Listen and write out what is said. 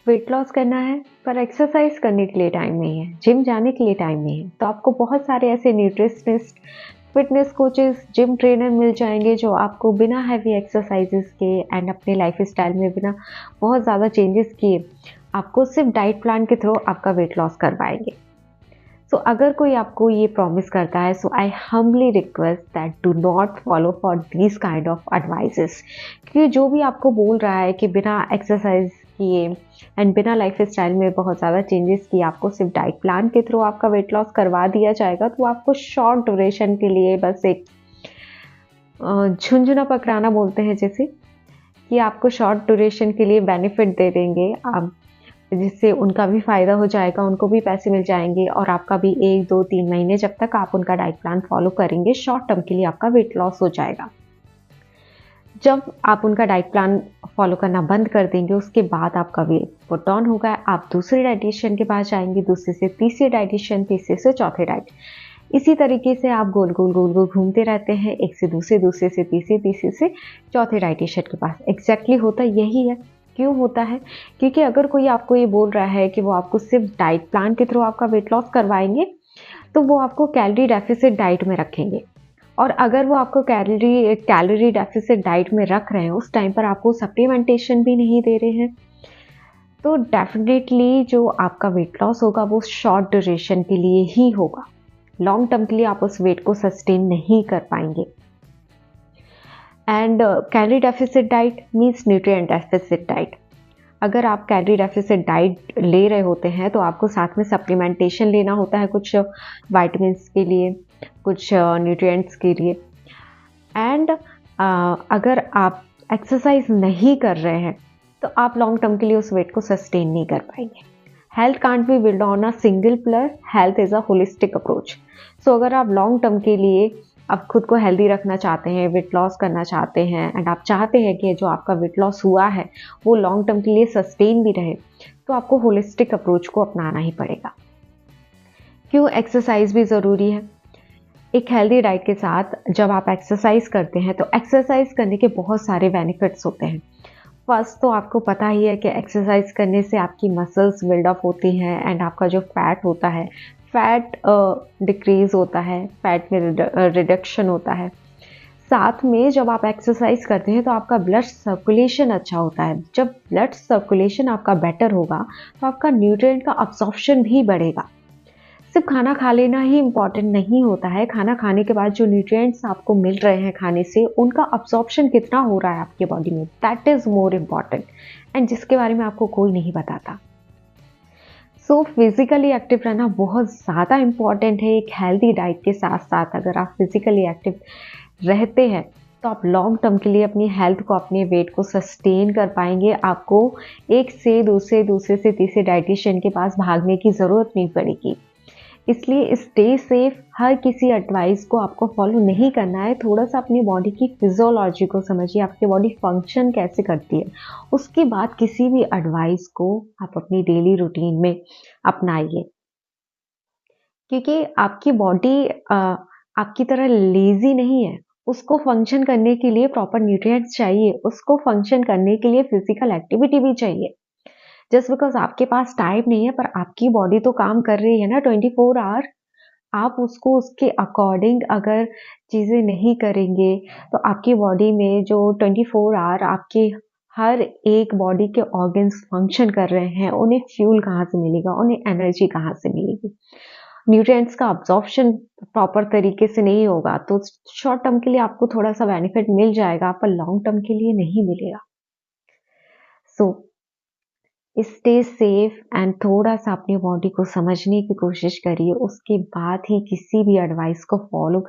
Weight loss करना है पर एक्सरसाइज करने के लिए टाइम नहीं है, जिम जाने के लिए टाइम नहीं है, तो आपको बहुत सारे ऐसे nutritionists, fitness coaches, gym trainer मिल जाएंगे जो आपको बिना हैवी एक्सरसाइजेस के एंड अपने लाइफ स्टाइल में बिना बहुत ज़्यादा चेंजेस किए आपको सिर्फ डाइट प्लान के थ्रू आपका वेट लॉस करवाएंगे। सो अगर कोई आपको ये प्रॉमिस करता है, so I humbly request that do not follow for these kind of advices. क्योंकि जो भी आपको बोल रहा है कि बिना एक्सरसाइज किए एंड बिना लाइफ स्टाइल में बहुत ज़्यादा चेंजेस किए आपको सिर्फ डाइट प्लान के थ्रू आपका वेट लॉस करवा दिया जाएगा, तो आपको शॉर्ट ड्यूरेशन के लिए बस एक झुंझुना पकड़ाना बोलते हैं जैसे, कि आपको शॉर्ट ड्यूरेशन के लिए बेनिफिट दे देंगे आप, जिससे उनका भी फ़ायदा हो जाएगा, उनको भी पैसे मिल जाएँगे और आपका भी 1, 2, 3 महीने जब तक आप उनका डाइट प्लान फ़ॉलो करेंगे, शॉर्ट टर्म के लिए आपका वेट लॉस हो जाएगा। जब आप उनका डाइट प्लान फ़ॉलो करना बंद कर देंगे, उसके बाद आपका वेट पुट ऑन होगा, आप दूसरे डाइटिशियन के पास जाएँगे, दूसरे से तीसरे डाइटिशियन, तीसरे से चौथे इसी तरीके से आप गोल-गोल घूमते रहते हैं, एक से दूसरे, दूसरे से तीसरे, तीसरे से चौथे डाइटिशियन के पास। एग्ज़ैक्टली होता यही है। क्यों होता है? क्योंकि अगर कोई आपको ये बोल रहा है कि वो आपको सिर्फ डाइट प्लान के थ्रू आपका वेट लॉस करवाएँगे, तो वो आपको कैलोरी डेफिसिट डाइट में रखेंगे। और अगर वो आपको कैलोरी डेफिसिट डाइट में रख रहे हैं, उस टाइम पर आपको सप्लीमेंटेशन भी नहीं दे रहे हैं, तो डेफ़िनेटली जो आपका वेट लॉस होगा वो शॉर्ट ड्यूरेशन के लिए ही होगा। लॉन्ग टर्म के लिए आप उस वेट को सस्टेन नहीं कर पाएँगे। And calorie deficit diet means nutrient deficit diet. अगर आप कैलोरी डेफिसिट डाइट ले रहे होते हैं तो आपको साथ में सप्लीमेंटेशन लेना होता है, कुछ विटामिन्स के लिए, कुछ न्यूट्रिएंट्स के लिए। एंड अगर आप एक्सरसाइज नहीं कर रहे हैं तो आप लॉन्ग टर्म के लिए उस वेट को सस्टेन नहीं कर पाएंगे। Health can't be build on a single pillar, health is a holistic approach. So अगर आप लॉन्ग टर्म के लिए आप खुद को हेल्दी रखना चाहते हैं, वेट लॉस करना चाहते हैं एंड आप चाहते हैं कि जो आपका वेट लॉस हुआ है वो लॉन्ग टर्म के लिए सस्टेन भी रहे, तो आपको होलिस्टिक अप्रोच को अपनाना ही पड़ेगा। क्यों एक्सरसाइज भी ज़रूरी है। एक हेल्दी डाइट के साथ जब आप एक्सरसाइज करते हैं तो एक्सरसाइज करने के बहुत सारे बेनिफिट्स होते हैं। फर्स्ट तो आपको पता ही है कि एक्सरसाइज करने से आपकी मसल्स बिल्ड अप होती हैं एंड आपका जो फैट होता है, फैट डिक्रीज होता है, फैट में रिडक्शन होता है। साथ में जब आप एक्सरसाइज करते हैं तो आपका ब्लड सर्कुलेशन अच्छा होता है। जब ब्लड सर्कुलेशन आपका बेटर होगा तो आपका न्यूट्रिएंट का अब्जॉर्प्शन भी बढ़ेगा। सिर्फ खाना खा लेना ही इम्पॉर्टेंट नहीं होता है, खाना खाने के बाद जो न्यूट्रिएंट्स आपको मिल रहे हैं खाने से, उनका अब्जॉर्प्शन कितना हो रहा है आपके बॉडी में, that is more important, and जिसके बारे में आपको कोई नहीं बताता। सो फिजिकली एक्टिव रहना बहुत ज़्यादा इम्पॉर्टेंट है। एक हेल्दी डाइट के साथ साथ अगर आप फिजिकली एक्टिव रहते हैं तो आप लॉन्ग टर्म के लिए अपनी हेल्थ को, अपने वेट को सस्टेन कर पाएंगे। आपको एक से दूसरे, दूसरे से तीसरे डाइटिशियन के पास भागने की ज़रूरत नहीं पड़ेगी। इसलिए स्टे सेफ। हर किसी एडवाइस को आपको फॉलो नहीं करना है। थोड़ा सा अपनी बॉडी की फिजियोलॉजी को समझिए, आपकी बॉडी फंक्शन कैसे करती है, उसके बाद किसी भी एडवाइस को आप अपनी डेली रूटीन में अपनाइए। क्योंकि आपकी बॉडी आपकी तरह लेजी नहीं है, उसको फंक्शन करने के लिए प्रॉपर न्यूट्रिएंट्स चाहिए, उसको फंक्शन करने के लिए फिजिकल एक्टिविटी भी चाहिए। जस्ट बिकॉज आपके पास टाइम नहीं है पर आपकी बॉडी तो काम कर रही है ना 24 आवर। आप उसको उसके अकॉर्डिंग अगर चीज़ें नहीं करेंगे तो आपकी बॉडी में जो 24 आवर आपके हर एक बॉडी के ऑर्गन्स फंक्शन कर रहे हैं, उन्हें फ्यूल कहाँ से मिलेगा, उन्हें एनर्जी कहाँ से मिलेगी, न्यूट्रिएंट्स का अब्जॉर्प्शन प्रॉपर तरीके से नहीं होगा। तो शॉर्ट टर्म के लिए आपको थोड़ा सा बेनिफिट मिल जाएगा पर लॉन्ग टर्म के लिए नहीं मिलेगा। सो स्टे सेफ एंड थोड़ा सा अपनी बॉडी को समझने की कोशिश करिए, उसके बाद ही किसी भी एडवाइस को फॉलो करिए।